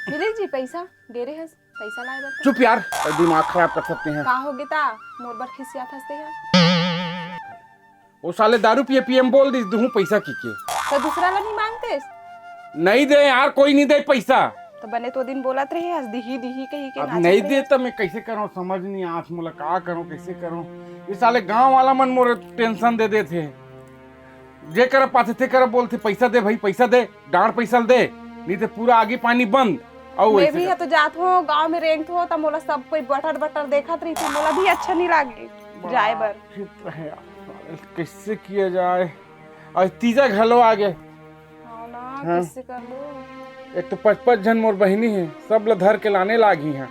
मिले जी पैसा दे रहे हस पैसा लाए बर चुप यार, दिमाग खराब कर सकते हैं। का हो गेता मोर बर खिसियात हसते है वो साले दारू पिए पिए में बोल दी दूं पैसा की के। तो दूसरा ला नहीं मांगते नहीं दे यार, कोई नहीं दे पैसा। तो बने तो दिन बोलत रहे हस दिही दिही कही के अब नाचत नहीं रहे दे हस। तो मैं कैसे करूं, समझ नहीं आठ मोला का करूं कैसे करूं। ये साले गांव वाला मन मोरे टेंशन दे थे। जे कर पाते थे कर बोलते पैसा दे भाई पैसा दे, डांड पैसा दे, नहीं तो पूरा आगे पानी बंद। मैं भी है तो जात हो गांव में रेंगत हो तो मोला सब कोई बटर बटर देखत रही थी, मोला भी अच्छा नहीं लागे जाए बर। कैसे किया जाए, और तीजा घलो आगे। हाँ ना हाँ। कैसे कर लो। एक तो 55 जन मोर बहिनी है, सब ल धर के लाने लागी हैं।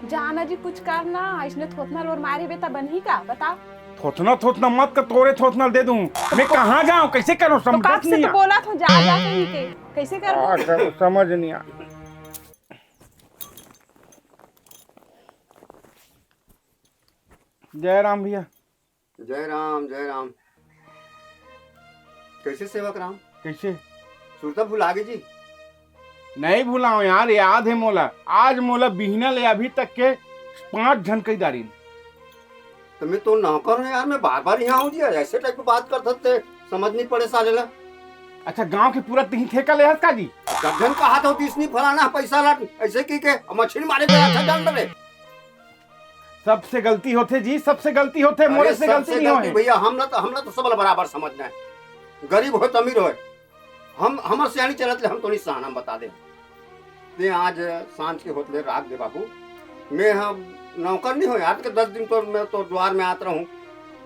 जाना जी कुछ करना इसने थोतना लोर मारे बेटा बनही का बता। थोथना मत कर, तोरे थोथना दे दूं। मैं कहाँ जाऊं, कैसे करूं, तो समझ कब से नहीं तो बोला था जा जा कहीं के कैसे कर आ करूं, समझ नहीं आ। जय राम भैया। जय राम जय राम। कैसे सेवक राम? कैसे सुरता भुला गए जी? नहीं भूलाऊं यार, याद है मोला। आज मोला बिहना ले अभी तक के 5 जन कई दारी। तो मैं तो नौकर हूँ यार, मैं बार बार यहाँ हूँ जी, ऐसे टाइप की बात करते थे, समझ नहीं पड़े साले ला। अच्छा गांव के पूरा तिही ठेका ले हस का जी? गठन कहा था तीसनी फलाना पैसा ला ऐसे की के मछली मारे पे अच्छा जान डरे। सबसे गलती होते जी, सबसे गलती होते, मोरे से गलती नहीं होए भैया। हमला तो सब बराबर समझना है, गरीब हो अमीर हो, हम हमार सियानी चलत ले हम तो नहीं सहना। हम बता दे ते आज सांझ के होतले राख दे बाबू। मैं हम नौकर नहीं हो यार के 10 दिन तो मैं तो द्वार में आता रहूं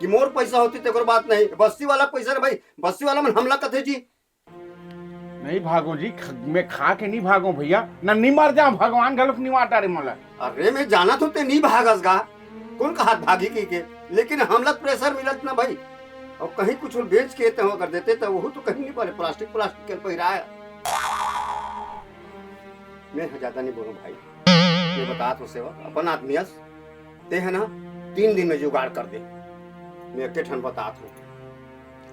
कि मोर पैसा होती तो बात नहीं। बस्ती वाला पैसा रे भाई, बस्ती वाला मन हमला कथे जी। नहीं भागो जी, मैं खा के नहीं भागो भैया, ना नहीं मर जाऊं, भगवान गलत नहीं मारता रे मोला। अरे मैं जाना तो ते नहीं भागस गा, कौन कहा भागी की लेकिन हमला प्रेशर मिलत ना भाई। और कहीं कुछ बेच के तो कर देते तो वो तो कहीं नहीं पड़े, प्लास्टिक के पहिरा है। मैं ज्यादा नहीं बोलूं भाई, ये बता तो सेवा अपन आदमियस ते है ना 3 दिन में जुगाड़ कर दे। मैं एक ठन बता हूँ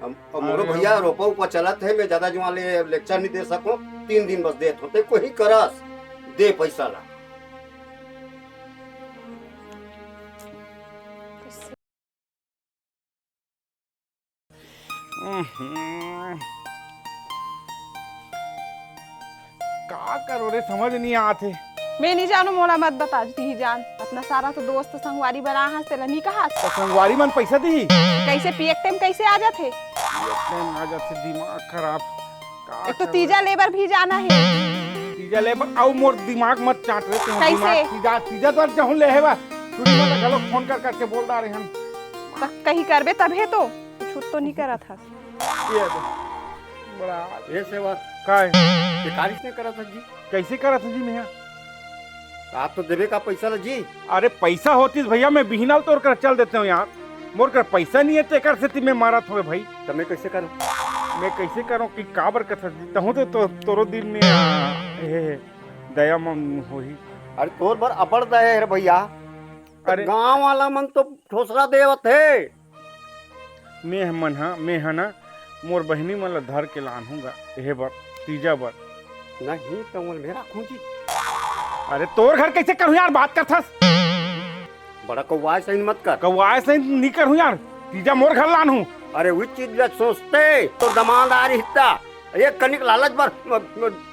अब मोरो भैया रोपा ऊपर चलत है, मैं ज्यादा जुआ ले लेक्चर नहीं दे सकूं। 3 दिन बस देत होते कोई करस दे पैसा ला। का करो रे, समझ नहीं आते। मैं नहीं जानू मोला मत बता ही जान अपना सारा तो दोस्त संगवारी बना हंस तेला नहीं कहा तो संगवारी मन पैसा दी कैसे पिए टाइम कैसे आ जाते। आ जाते, दिमाग खराब। एक तो तीजा लेबर भी जाना है। तीजा ले आओ, मोर दिमाग मत चाट रहे तुम। कैसे? तीजा तो जहूं ले है बा छुट्टी में गलो फोन कर करके बोल रहा रे हम। कहीं करबे तबे तो छूट तो नहीं करा था। ये तो बड़ा ये सेवा काय बेकार इसने करा था जी। कैसे करा था जी मैं? आप तो देवे का पैसा ला जी। अरे पैसा होती भैया मैं बिहनाल तोड़ कर चल देते हूँ यार, मोर कर पैसा नहीं है तेकर से मैं मारा थोड़े भाई। तो मैं कैसे करूं? मैं कैसे करूं कि काबर कर कहूं तो तोरो दिल में दया मन होही। अरे तोर बर अबर दे रे भैया। अरे गांव वाला मन तो ठोसरा देवत है। मैं है ना मोर बहनी मन ला धर के लान हूँगा एहे बर तीजा बर। नहीं तो मोल मेरा खूंजी। अरे तोर घर कैसे करूं यार, बात कर थस बड़ा कौवा सही मत कर। कौवा से नहीं करूं यार, तीजा मोर घर लान हूँ। अरे वो चीज ला सोचते तो दमादार हिस्सा एक कनिक लालच बर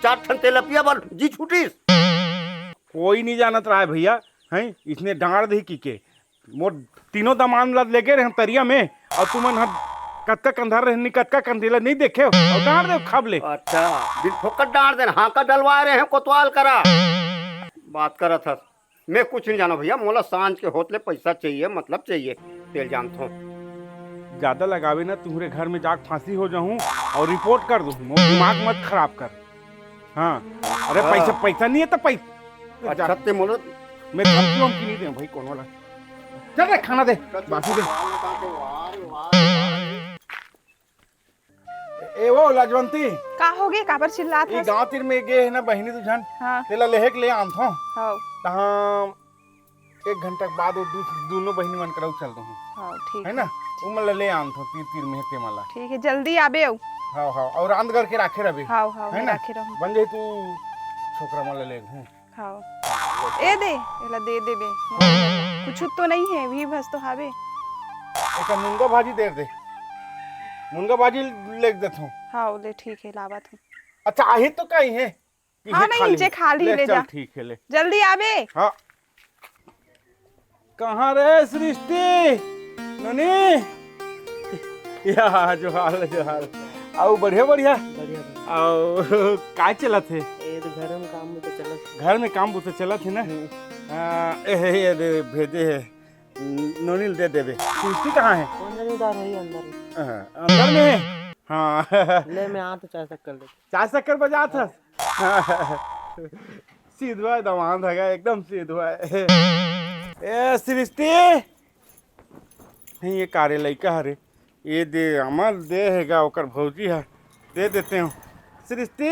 4 ठन तेलपिया बर जी छूटीस। कोई नहीं जानत रहा है भैया, हैं इसने डांड दी की के मोर तीनों दमान ला लेके रहे तरिया में, और तुमन हम कत्का कंधार रहनी कत्का कंधेला नहीं देखे हो और डांड दे खब ले। अच्छा बिन फोकट डांड देन हाँ का डलवा रहे हैं कोतवाल करा बात करा था। मैं कुछ नहीं जाना भैया, मोला सांझ के होतले पैसा चाहिए, मतलब चाहिए तेल जानता हूँ। ज्यादा लगावे ना, तुम्हारे घर में जाके फांसी हो जाऊं और रिपोर्ट कर दूं। मोर दिमाग मत खराब कर। हाँ अरे पैसा नहीं है तो पैसा अच्छा ते मोला मैं धमकी वमकी नहीं दे भाई कौन वाला। चल रे खाना दे बाकी दे। ए वो लाजवंती का हो गए काबर चिल्लात ये हस? गांव तीर में गे है ना बहनी तुझन हाँ तेला लेहे ले आन थो हाँ तहां 1 घंटा के बाद वो दोनों बहनी मन कराऊ चल दो हाँ ठीक है ना। उमल ले आन थो तीर तीर में ते मला। ठीक है जल्दी आबे आओ। हाँ हाँ और रांध करके रखे रहे हाँ हाँ है मैं ना? रखे रहूं। बन जाए तू छोकरा मला ले हूं हाँ ए दे एला दे देबे कुछ तो नहीं है भी बस तो हावे एक मुनगा भाजी दे दे मुनगा भाजी ले देता हूं हाँ ले ठीक है लावत हूँ अच्छा आहे तो कहीं है कि हाँ है नहीं नीचे खाली ले चल जा ठीक है ले जल्दी आवे हाँ कहाँ रे सृष्टि ननी या जो हाल आओ बढ़िया बढ़िया आओ काय चला थे ये तो घर में काम तो चलत घर में काम तो चला थी ना ये दे भेजे है नोनील दे देवे सृष्टि कहाँ है अंदर उधर है अंदर अंदर में है हाँ ले मैं आ तो चाय तक कर ले चाय शक्कर बजा था सीधवा दवान था एकदम सीधवा ए सृष्टि नहीं ये कारे लइका हरे ये दे अमल दे हैगा ओकर भौजी है दे देते हूँ सृष्टि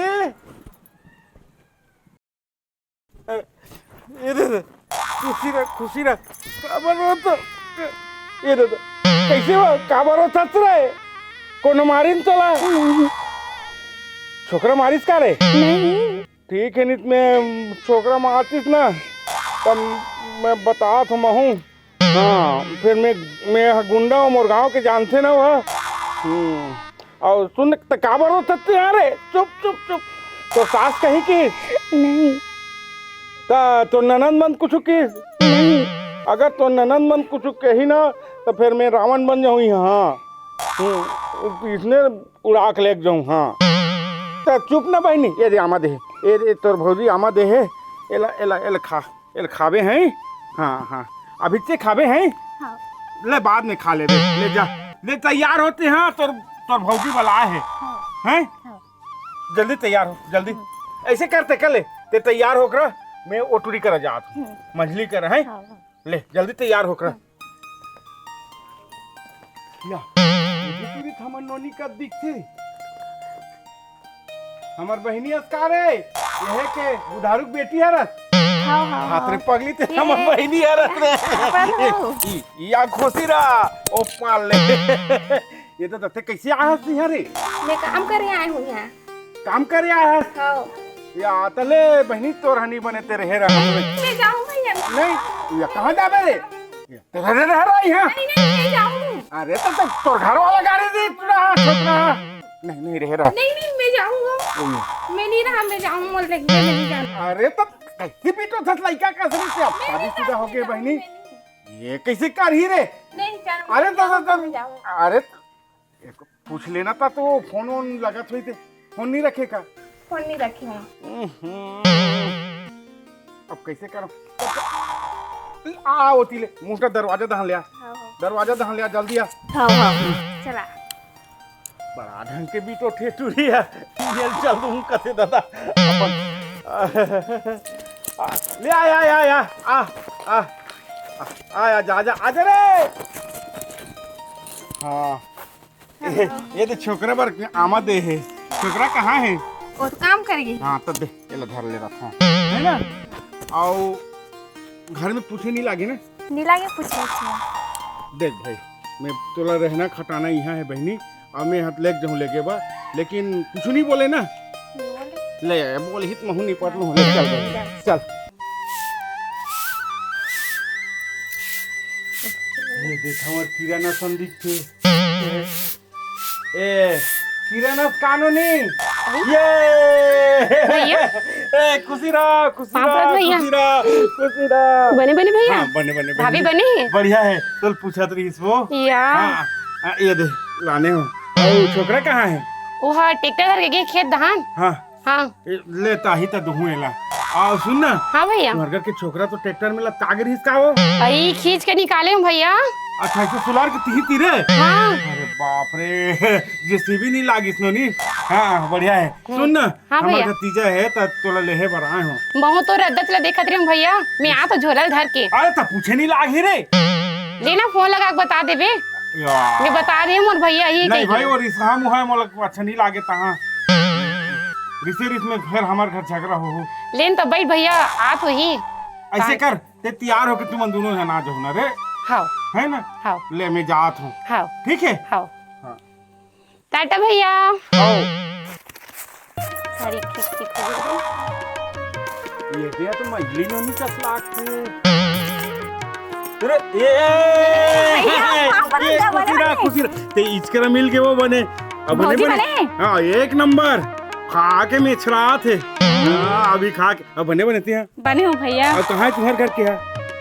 ये दे खुशी रह काबर हो तो ये दे कैसे हो काबर हो थस रे कोनो मारिन चला छोकरा मारिस का रे नहीं ठीक है नित में छोकरा मारतीस ना तब मैं बता तो महूँ हाँ फिर मैं गुंडा हूँ मोर गाँव के जानते ना वह और सुन काबर हो सकते यार चुप चुप चुप तो सास कही किस नहीं तो ननद बंद कुछ किस नहीं अगर तो ननद बंद कुछ कही ना तो फिर मैं रावण बन जाऊँ हाँ इसने उड़ा के ले जाऊँ हाँ तो चुप ना बहनी ये दे आमा दे ये तोर भौजी आमा दे है एला एला एला खावे हैं हाँ हाँ अभी से खावे हैं हाँ ले बाद में खा ले ले जा ले तैयार होते हैं तोर भौजी वाला है हैं जल्दी तैयार हो जल्दी ऐसे करते कर ले ते तैयार होकर मैं ओटुरी कर जात मछली कर है ले जल्दी तैयार होकर या ये हमर नोनी का दिखते हमर बहनी अस्कारे यह के बुधारुक बेटी है रस हाँ हाँ हाथ रे पगली ते हमर बहनी है रस रे या खुशी रहा ओ पाल ले ये तो तते कैसे आया सी रे मैं काम करे आए हूँ यहाँ काम कर आया है हाँ या तले बहनी तोर हनी बने तेरे है रहा मैं जाऊँ भैया नहीं या कहां जाबे रे तेरे रह रहा है नहीं मैं जाऊँ अरे तो तोर घर वाला गाड़ी दे रहा छोकरा नहीं रह रहा नहीं मैं जाऊँगा मैं नहीं रहा मैं जाऊँ बोल रही मैं नहीं जाना अरे तो कैसे पीटो थस लइका कसरी से अब शादीशुदा हो गई बहनी ये कैसे कर ही रे नहीं जाना अरे तो अरे पूछ लेना था तो फोन वोन लगा थोड़ी थे फोन नहीं रखेगा फोन नहीं रखी हूँ अब कैसे करो आ होती ले मुंह दरवाजा दहन लिया दरवाजा दहन लिया जल्दी आ हाँ चला बड़ा ढंग के भी तो ठेठुरी है ये चल दूं कथे दादा अपन ले आया आ जा आजा रे हाँ ये तो छोकरा बर आमा दे है छोकरा कहाँ है वो तो काम करेगी हाँ तब दे ये घर ले रखा है ना आओ घर में पूछे नहीं लागे ना नहीं लगे पूछ रही देख भाई मैं तोला रहना खटाना यहाँ है बहनी और मैं हाथ लेके जाऊँ लेके बा लेकिन कुछ नहीं बोले ना ले बोल हित महू नहीं पड़ लूँ ले चल भाई चल ये देखा और किराना संदिग्ध थे ए किराना कानूनी ये ए खुशी रहा बने भैया हाँ, बने भाभी बने हैं बढ़िया है तो पूछा तो रहीस वो या हाँ ये दे लाने हो और छोकरा कहाँ है वो हाँ ट्रैक्टर धर के गए खेत दहान हाँ हाँ ले ताही ता दुहुएला आ सुन ना हाँ भैया घर के छोकरा तो ट्रैक्टर में लग कागर हिसका हो भाई खींच के निकाले हूँ भैया अच्छा ऐसे सुलार के तिही तीरे हाँ अरे बाप रे जेसीबी नहीं लागिस नो नी हाँ बढ़िया है सुन ना हाँ हमारा भैया। भतीजा है ता तोला लेहे बराए हो बहु तो रद्दत ला देखत रही हूँ भैया मैं आ तो झोलल धर के अरे ता पूछे नहीं लागी रे लेना फोन लगा के बता देबे यार मैं बता रही हूँ मोर भैया ही नहीं भाई वो रिसा मुहा मोला अच्छा नहीं लागे तहां रिसे रिस में फिर हमार घर झगड़ा हो लेन तो बैठ भैया आ तो ही ऐसे कर ते तैयार हो के तुम दोनों जना जो ना रे हाँ है ना हाँ ले मैं जात हूँ हाँ ठीक है हाँ हाँ। टाटा भैया आओ सारी ठीक ठीक हो गई ये दे तो मजली नोनी कसलाक थे अरे ये खुशी ते इचकरा मिल के वो बने अब बने हाँ एक नंबर खा के मेछरा थे अभी खा के अब बने थे बने हो भैया। और कहाँ तुम्हारे घर के है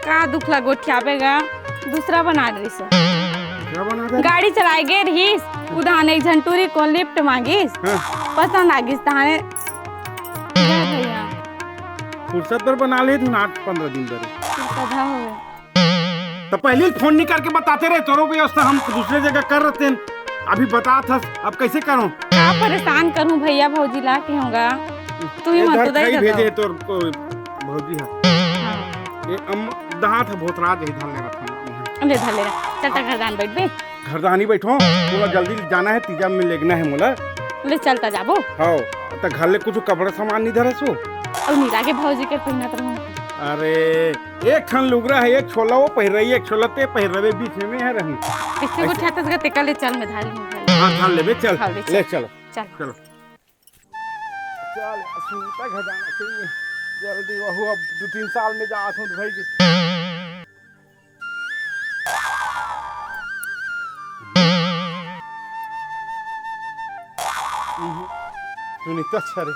का दुख लगो छापेगा दूसरा बना रही से क्या बना दे गाड़ी चलाए गे रहीस उदान एक झंटूरी को लिफ्ट मांगीस पसंद आगिस तहाने भैया फुर्सत पर बना ले तू 8-15 दिन पर कधा हो तो पहले फोन नहीं करके बताते रहे तोरो व्यवस्था हम दूसरे जगह कर रहे थे अभी बता था अब कैसे करूं का परेशान करूं भैया भौजी ला के होगा तू ही मत उधर भेजे तो भौजी हां ये दहा था बहुत रात यही धान लेना ले धर ले चल घर जान बैठ बे घर दानी बैठो पूरा जल्दी जाना है तीजा में लेगना है मोला ले चलता जाबो हां त घर ले कुछ कपड़ा सामान नहीं धरसो अब नीला के भौजी के पहिनत रहूं अरे एक ठन लुगरा है एक छोला वो पहिर रही है एक छोला ते पहिर रहे बीच में है रही किसी को छातस का टिका ले चल में धार लूं हां धान ले चल ले चलो चल चलो चल सुनता घर जाना चाहिए जल्दी वहु अब 2-3 साल में जा हूं भाई के सुनीता छरे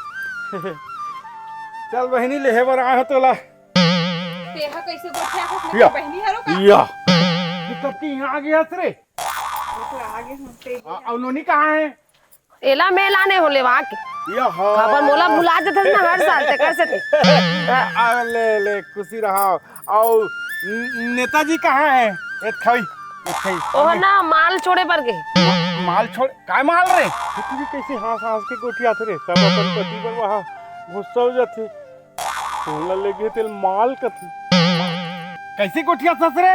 चल बहनी ले बर आ तोला तेहा कैसे गोठिया खसले या बहनी हरो का या तब की यहां आ गया रे तो आगे होते और नोनी कहां है एला मेला ने होले वहां के या हां खबर मोला भुला देत ना हर साल ते कैसे थे ले खुशी रहा और नेताजी कहां है एक खाई ओह ना माल छोड़े पर गए माल छोड़ काय माल रे तुझे कैसे हां के गोठिया थे रे सब अपन पति पर वहां गुस्सा हो जाते बोला लेगे तेल माल कथी कैसे गोठिया ससरे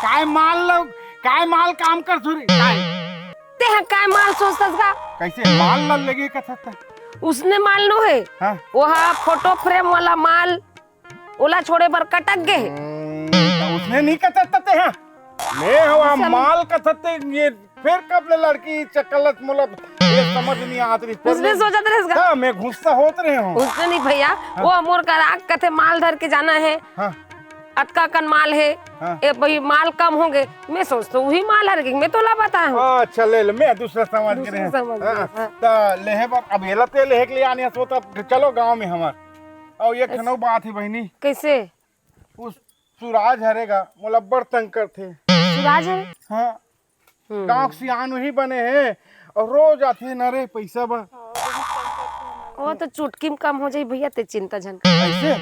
काय माल काम कर सुरी काय ते काय माल सोचतस का कैसे माल न लगे कथा था उसने माल नो है हां वहां फोटो फ्रेम वाला माल ओला छोड़े पर कटक गए उसने नहीं कथते हैं मैं हवा माल कथते ये फिर कब ले लड़की चकलत मुला ये समझ नहीं आत रही उसने सोचा था इसका हां मैं घुसता होत रहे हूं उसने नहीं भैया वो मोर का राग कथे माल धर के जाना है हां अटका कन माल है ए भाई माल कम होंगे मैं सोचता हूँ वही माल हर मैं तो ला बता हूँ अच्छा ले ले मैं दूसरा समझ के रहे तो लेहे पर अब हेला ते लेहे के लिए आने सो तब चलो गांव में हमार और ये खनो बात है बहनी कैसे उस सुराज हरेगा मोला बड़ तंग करते सुराज है हां गांव सियान वही बने हैं और रोज आते न रे पैसा बा वो तो चुटकी में कम हो जाए भैया ते चिंता जन ऐसे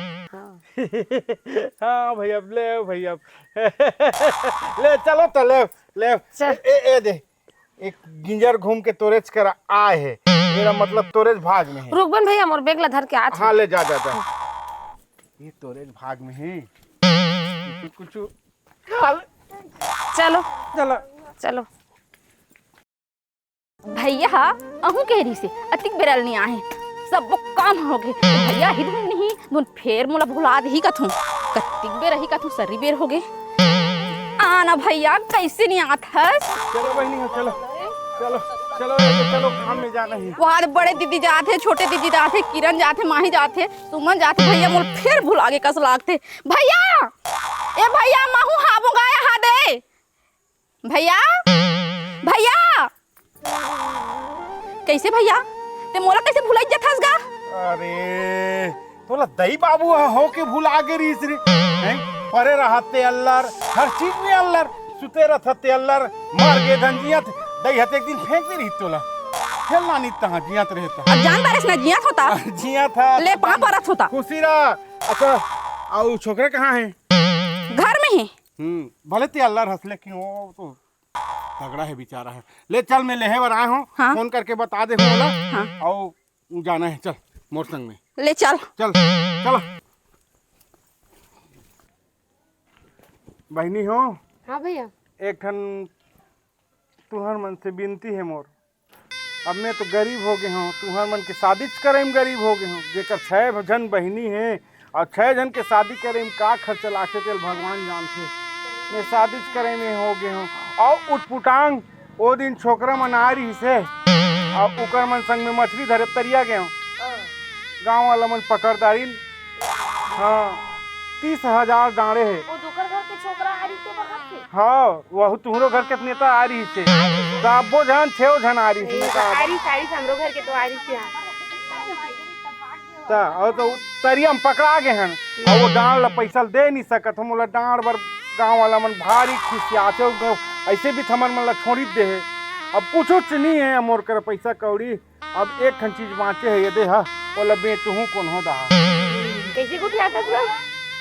हाँ भैया ले चलो तो ले चल। ए दे एक गिंजर घूम के तोरेज कर आए है मेरा मतलब तोरेज भाग में है रुकबन भैया मोर बेग ला धर के आत हाँ ले जा ये तोरेज भाग में है कुछ चलो चलो चलो भैया अहू कह रही से अतिक बेरल नहीं आए सब वो काम हो गए भैया ही धुन नहीं धुन फेर मोला भुला दे ही कथू कतिक बेर ही कथू सरी बेर हो गए आना भैया कैसे नहीं आत है चलो बहनी चलो चलो चलो चलो काम में जाना है वहाँ बड़े दीदी जाते छोटे दीदी जाते किरण जाते माही जाते सुमन जाते भैया मोल फिर भुला के कस लागते भैया ए भैया माहू हाबू गाया हा दे भैया भैया कैसे भैया ते मोला कैसे भुलाई जथास गा अरे तोला दई बाबू हो के भुला गे रीस रे हैं परे रहते अल्लाह हर चीज में अल्लाह सुते रहते अल्लाह मार गे धंजियत दई हते एक दिन फेंक दे रही तोला खेलना नहीं तहां जियात रहता अब जान बारिश ना जिया होता जिया था ले पा परत होता खुशी रहा अच्छा और छोकरा कहाँ है घर में है भले ते अल्लाह हंसले कि वो तो तगड़ा है बेचारा है ले चल मैं लेहे बर आया हूँ हाँ? फोन करके बता दे बोला हाँ? और जाना है चल मोर संग में ले चल चल चलो बहनी हो हाँ भैया एक ठन तुहर मन से विनती है मोर अब मैं तो गरीब हो गए हूँ तुहर मन के शादी करे में गरीब हो गए हूँ जेकर 6 जन बहनी है और 6 जन के शादी करे में का खर्चा लाखे तेल भगवान जानते मैं शादी करे में हो गए हूँ और उठपुटांग वो दिन छोकरा मन आ रही से और उकर मन संग में मछली धरे तरिया गए हूँ गाँव वाला मन पकड़दारी हाँ 30,000 डाँड़े है। वो दुकर घर के छोकरा आ रही थे बाहर से। हाँ वह तुहरो घर के नेता आ रही से साबो जन छेव जन आ रही से हमरो घर के तो आ रही थी। और तो तरिया में पकड़ा गए हैं और वो डाँड़ ला पैसा दे नहीं सकत हम डाँड़ बर गाँव वाला मन भारी खिसियाते ऐसे भी थमन मन ला छोड़ी दे है। अब कुछ नहीं है मोर कर पैसा कौड़ी अब एक खन चीज बाँचे है ये दे हा बोला बेचूँ कौन हो दहा कैसे कुछ आता था?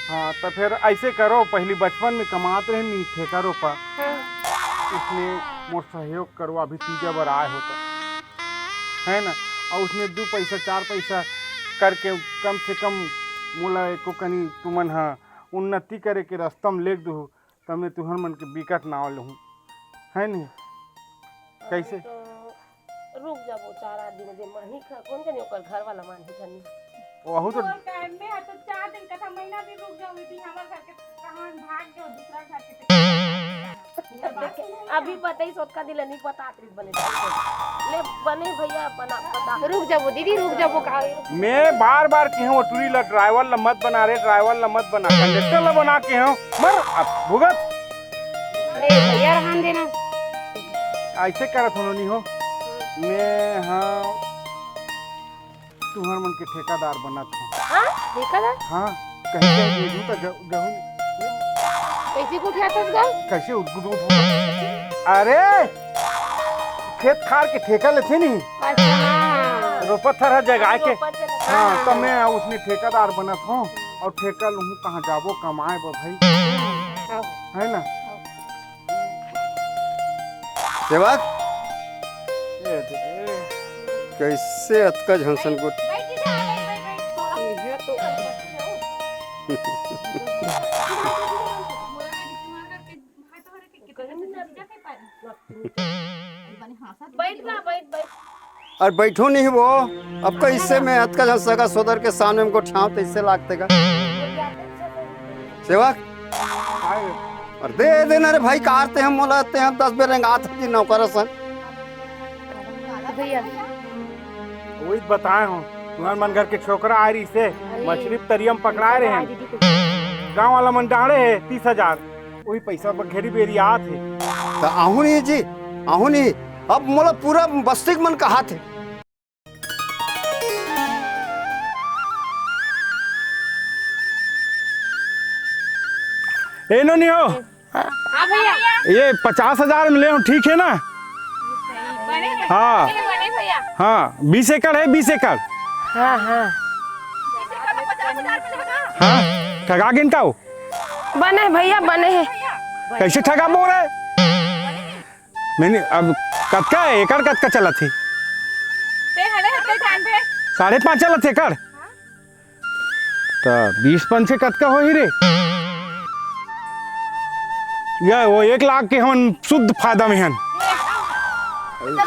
हाँ तो फिर ऐसे करो पहले बचपन में कमाते रहे नहीं ठेका रोपा उसमें मोर सहयोग करो अभी तीजा बार आए होता है ना और उसमें 2 पैसा 4 पैसा करके कम से कम मोला एको कनी तुमन हाँ उन्नति करे के रास्ता में लेख दू तब मैं तुहर मन के बिकट ना लूँ है नहीं कैसे रुक जा वो 4 दिन दे माही कौन जाने ओकर घर वाला माही जानी वहू तो टाइम में है तो 4 दिन का महीना भी रुक जाओ यदि हमारे घर के कहां भाग जाओ दूसरा घर के अभी पता ही सोच का दिल नहीं पता आतरी बने ले बने भैया बना पता रुक जा वो दीदी रुक जा वो का मैं बार बार की हूँ टूरी ला ड्राइवर ला मत बना रे ड्राइवर ला मत बना कंडक्टर ला बना के हूँ मर अब भुगत अरे भैया रहन देना ऐसे करत हो नहीं हो मैं हाँ तुम्हार मन के ठेकेदार बनत हूँ। हां ठेकेदार हाँ कहीं कहीं भेजूं तो गहूं कैसे कुछ आता गा कैसे उद्गुद होगा अरे खेत खार के ठेका लेते नहीं अच्छा रोपत हर जगह के हाँ हाँ तो मैं उसमें ठेकेदार बनत हूँ और ठेका लूँ कहाँ जाबो कमाए बो भाई है ना सेवक कैसे अतका झंसन को बैठ और बैठो नहीं वो अब कैसे मैं अतका झंसा का सोदर के सामने हमको ठाव तो इससे लागते का सेवक और दे देना रे भाई कारते हम मोलाते हम 10 बेर रंगात जी नौकर सन भैया वही बताए हूँ तुम्हारे मन घर के छोकरा आ रही से मछली तरिया में पकड़ाए रहे हैं गाँव वाला मन डाँड़े है 30,000 वही पैसा घेरी बेरी आत है तो आहू नहीं जी आहू नहीं अब मोला पूरा बस्ती मन का हाथ है ए नो नहीं हो हां भैया ये 50,000 मिले हो ठीक है ना हाँ बने भैया हाँ 20 एकड़ है 20 एकड़ हां हां हाँ ठगा गिनता हो बने भैया बने हैं कैसे ठगा बोल रहे मैंने अब कतका एकड़ कतका चला थी 5.5 चला थे एकड़ तो 20 से कतका हो ही रे या वो 1 लाख के हम शुद्ध फायदा में हैं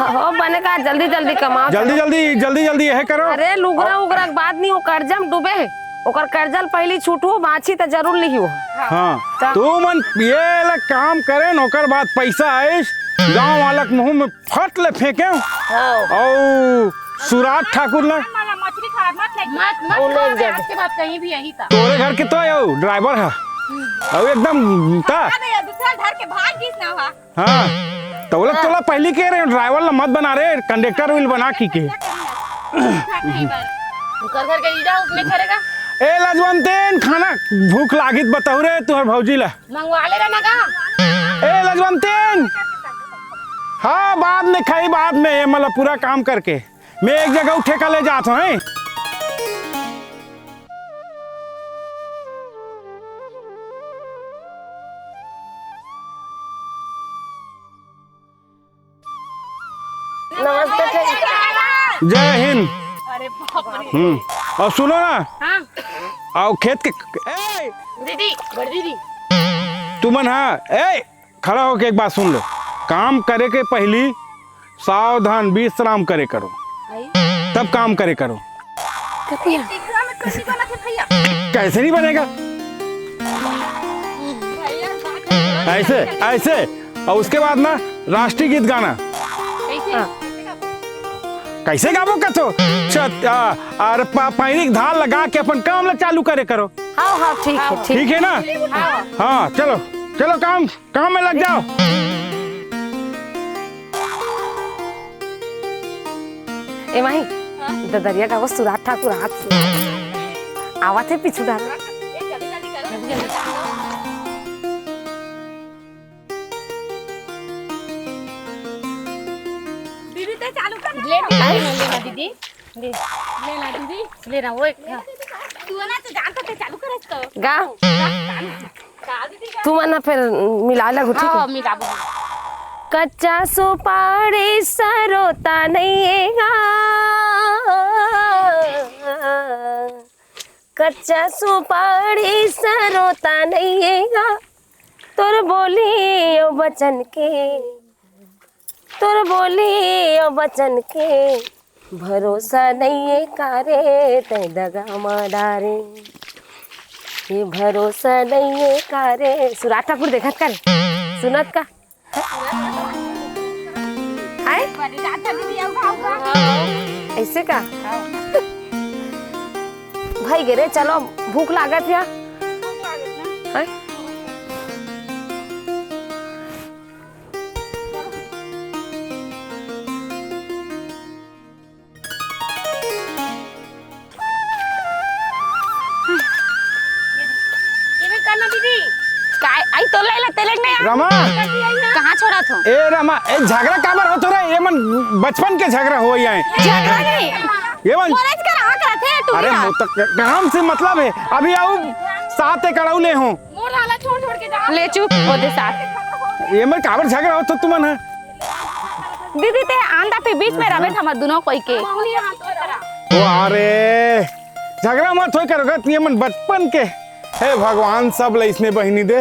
हो बने का जल्दी जल्दी कमाओ जल्दी यह करो अरे लुगरा उगरा के बात नहीं हो कर्जा में डूबे है ओकर कर्जल पहली छूटू बाछी तो जरूर लिहियो हाँ तू मन ये ला काम करे नौकर बाद पैसा आइस गांव वाला के मुंह में फट ले फेंके और सुराज ठाकुर ला मछली खा मत मत आपके बात कहीं भी यही था तोरे घर के तो यो ड्राइवर है अब एकदम ता दूसरा घर के भाग गीस ना हुआ हाँ तोला पहले कह रहे ड्राइवर ला मत बना रहे कंडक्टर विल बना की के घर के ईजा उसमें करेगा ए लजवंतेन खाना भूख लागित बताऊ रे तुहर भौजी ला मंगवा ले ना का ए लजवंतेन हाँ बाद में खाई बाद में ये मतलब पूरा काम करके मैं एक जगह उठे का ले जाता हूँ नमस्ते जय हिंद अरे बाप रे और सुनो ना हाँ आओ खेत के ए दीदी बड़ी दीदी तुमन हाँ ए खड़ा होके एक बात सुन लो काम करे के पहली सावधान विश्राम करे करो तब काम करे करो कैसे नहीं बनेगा ऐसे ऐसे और उसके बाद ना राष्ट्रीय गीत गाना कैसे गाबो कथो अरे पैरिक धार लगा के अपन काम ला चालू करे करो हाँ हाँ ठीक है ठीक। ठीक है ना? हाँ चलो चलो काम काम में लग जाओ। ए माही ददरिया का वो सुरात ठाकुर हाथ से आवा थे पीछू डाल। दीदी ते चालू कर लेना दीदी लेना दीदी लेना वो तू ना तो जानता ते चालू कर इसको गा तू मना फिर मिला लगू ठीक है। हां मिला बो कच्चा सुपारी सरोता नहीं गा कच्चा सुपारी सरोता नहीं गा तोर बोली ओ बचन के तोर बोली ओ बचन के भरोसा नहीं है कारे ते दगा मारे ये भरोसा नहीं है कारे। सुरात ठाकुर देखत कर सुनत का आए ऐसे का भाई गिरे चलो भूख लागत या है? आई तो ले तेलक नहीं रमा कहां छोड़ा था ए रमा ए झगड़ा काबर होत रे? ये मन बचपन के झगड़ा हो है झगड़ा नहीं ये मन कॉलेज का रहा करते तू अरे काम से मतलब है अभी आऊ साथ कड़ाऊ ले हूं मोर वाला छोड़ छोड़ के जा ले चुप ओदे साथ ये मन काबर झगड़ा होत तुमन है? दीदी ते आंदा पे बीच में रवे हम दोनों कोई के ओ अरे झगड़ा मत होय करगत ये मन बचपन के हे भगवान सब ले इसने बहिनी दे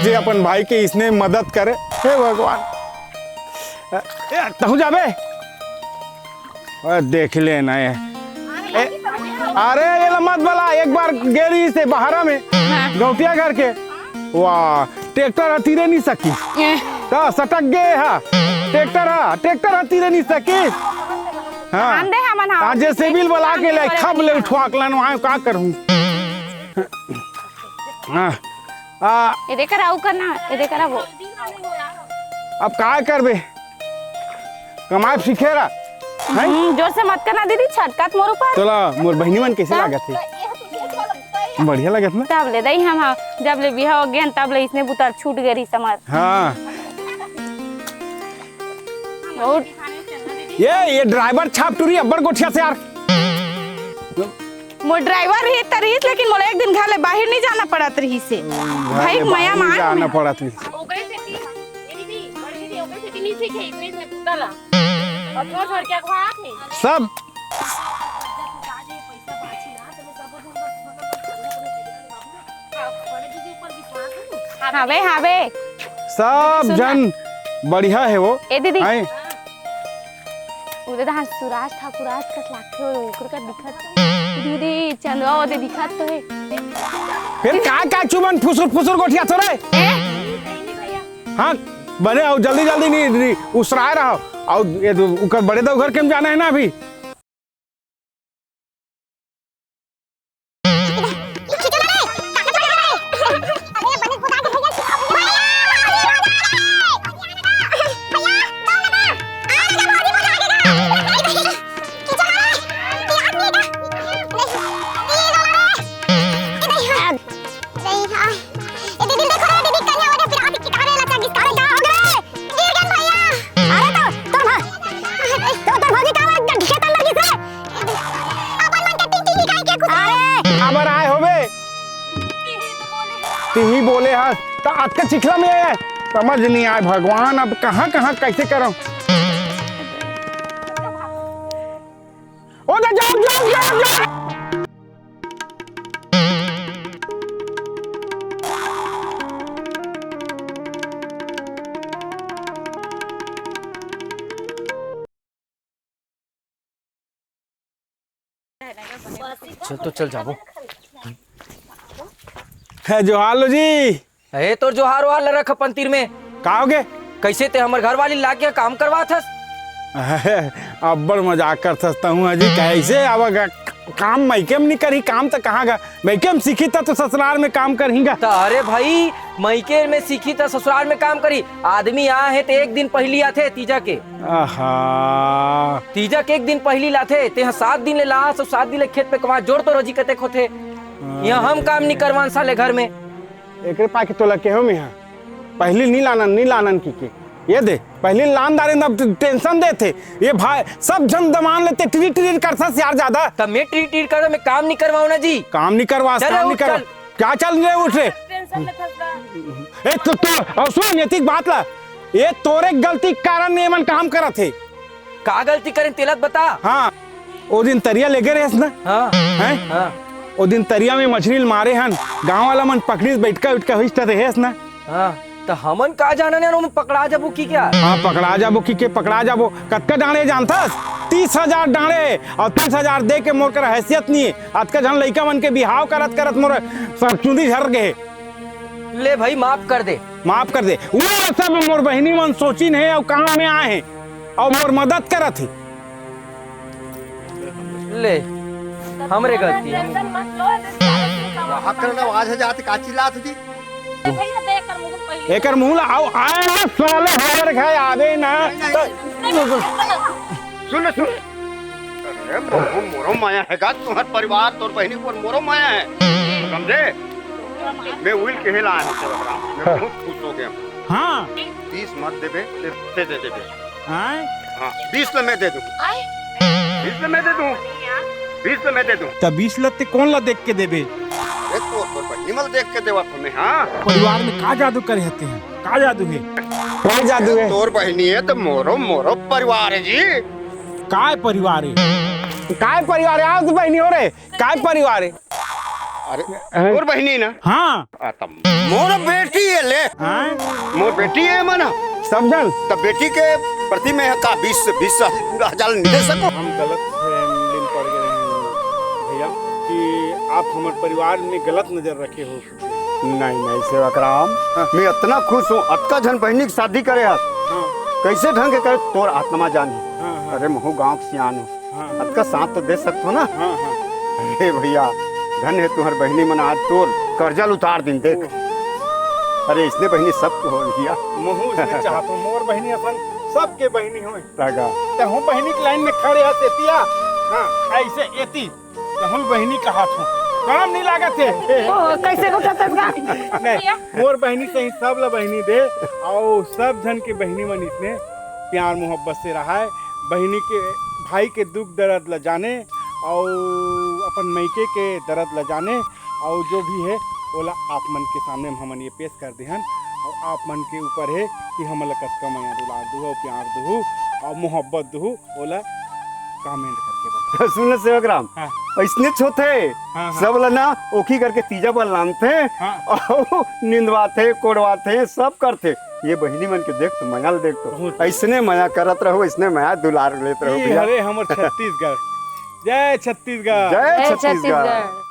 जे अपन भाई के इसने मदद करे हे भगवान। तहु जाबे देख लेना ये अरे ये मत बोला एक बार गेरी से बहारा में गौटिया घर के वाह ट्रैक्टर हतीरे नहीं सकी तो सटक गए हा ट्रैक्टर हतीरे नहीं सकी। हाँ आंदे हमन आज जैसे बिल बोला के ले खब ले उठवा के लानो आयो का करूं। हाँ इधर कराऊ करना इधर करा वो अब काय करबे कमाए सीखेरा जोर से मत करना दीदी छटकत मोर ऊपर तोला मोर बहिनी मन कैसे लागत है? बढ़िया लागत ना तब ले दई हम जब ले बिहा हो गया तब ले इसने बुतर छूट गई समझ। हाँ ये ड्राइवर छाप टूरी अब्बर गोठिया से यार मोर ड्राइवर ही तरीस लेकिन मोला एक दिन घर ले बाहर नहीं जाना पड़त रही से भाई माया मान जाना पड़ा थी ओकरे से ये दीदी बड़ी दीदी ओकरे से नहीं सीखे इतने इसने पूछला और छोड़ के अखबार में सब हावे हावे सब जन बढ़िया है वो ए दीदी आए उधर हां सुराज ठाकुर आज कस लाखे और ओकर का दिखत दीदी चंदवा ओदे दिखत तो है फिर का चुमन फुसुर गोठिया छोड़े हाँ बने आओ जल्दी जल्दी नहीं उसराए रहो और ये उकर बड़े दो घर केम जाना है ना अभी ही बोले हाँ तो आज का चिखला में आया समझ नहीं आए भगवान अब कहाँ कहाँ कैसे करो ओ जाओ जाओ जाओ जाओ चल तो चल जाबो है जोहार लो जी ए तोर जोहार वाल रख अपन तीर में का होगे कैसे ते हमर घर वाली लाके काम करवा थस अब बड़ मजाक कर सकता हूँ अजी कैसे आवागा काम मैके में नहीं करी काम तो कहाँ गा मैके में सीखी था तो ससुराल में काम करहीगा। तो अरे भाई मैके में सीखी तो ससुराल में काम करी। आदमी यहाँ है तो एक दिन पहली आते तीजा के। आहा तीजा के एक दिन पहली लाते ते 7 दिन ले ला, सब 7 दिन ले खेत पे कमा जोड़ तो रोजी कते खोते। यहाँ हम काम नहीं करवान साले घर में। एक पाके तो लगे हो में यहाँ पहली नहीं लानन की ये दे पहले लानदारे ना टेंशन देते ये भाई सब जन दमान लेते ट्रीट कर सा यार ज्यादा। तब मैं ट्रीट कर मैं काम नहीं करवाऊँ ना जी। काम नहीं करवा क्या चल रहे उठ रहे ए तो और सुन नैतिक बात ला ये तोरे गलती के कारण नेमन काम करा थे। का गलती करें तिलक बता। हाँ वो दिन तरिया ले गए रहे ना। हाँ हैं हाँ वो दिन तरिया में मछली मारे हन गांव वाला मन पकड़ी बैठ का हिस्ट रहे ना। हाँ तो हमन का जाना ने पकड़ा जाबो की क्या। हाँ पकड़ा जाबो की पकड़ा जाबो कतका डांडे जानथस 30,000 डांडे और 30,000 दे के मोर कर हैसियत नहीं है। आज का जन लइका मन के बिहाव करत करत मोर सरचुंदी झर गए। ले भाई माफ कर दे वो सब मोर बहनी मन सोचिन है और कहाँ में आए हैं और मोर मदद करत है। ले हमरे गलती है। हक करना आवाज है जाते काची लात थी एकर मुंह ला आओ आए ना साले हमारे घर आवे ना सुन अरे मोरो माया है का तुम्हार परिवार तोर बहनी पर मोरो माया है समझे। मैं उइल के हेला है मैं बहुत खुश हो गया। हाँ 30 मत देबे दे देबे। हाँ 20 मैं दे दूं 20 मैं दे दूं 20 मैं दे दूं। तब 20 लत्ते कौन ला देख के देबे निमल देख के देवा तुम्हें। हाँ परिवार में का जादू करे होते हैं का जादू है कौन जादू है। तोर बहनी है तो मोरो मोरो परिवार है जी। काय परिवार है आप तो बहनी हो रहे काय परिवार है। अरे तोर बहनी ना। हाँ मोर बेटी है ले। हाँ मोर बेटी है मना सब जन तब बेटी के प्रति में का 20,000 नहीं दे सको। हम गलत फहमी पड़ गए हैं भैया कि आप हमारे परिवार में गलत नजर रखे हो। नहीं सेवक राम मैं इतना खुश हूँ अतका जन बहनी की शादी करे हाथ कैसे ढंग के करे तोर आत्मा जानी। अरे महू गाँव के सियान हो अतका साथ तो दे सकते हो ना। अरे भैया धन है तुम्हारी बहनी मना आज तोर कर्जा उतार दिन देख। अरे इसने बहनी सब हो भैया महू इसने चाहतो मोर बहनी अपन सबके बहनी होए तागा ते हम बहनी की लाइन में खड़े हते तिया। हाँ ऐसे एती हम बहनी का हाथ हो काम नहीं लागत है। कैसे को नहीं मोर बहनी से ही सब ला बहनी दे और सब जन के बहनी मन इतने प्यार मोहब्बत से रहा है। बहनी के भाई के दुख दर्द ला जाने और अपन मैके के दर्द ला जाने और जो भी है बोला आप मन के सामने हमन ये पेश कर दे और आप मन के ऊपर है कि हम कतका मैया दुलार दू और प्यार दू और मोहब्बत दू बोला कमेंट करके बता। सुन सेवक राम ऐसने छोटे सब लना ओखी करके तीजा पर लानते और निंदवाते कोड़वाते सब करते। ये बहनी मन के देख तो माया देख तो ऐसने माया करत रहो इसने माया दुलार लेते रहो। अरे हमर छत्तीसगढ़ जय छत्तीसगढ़ जय छत्तीसगढ़।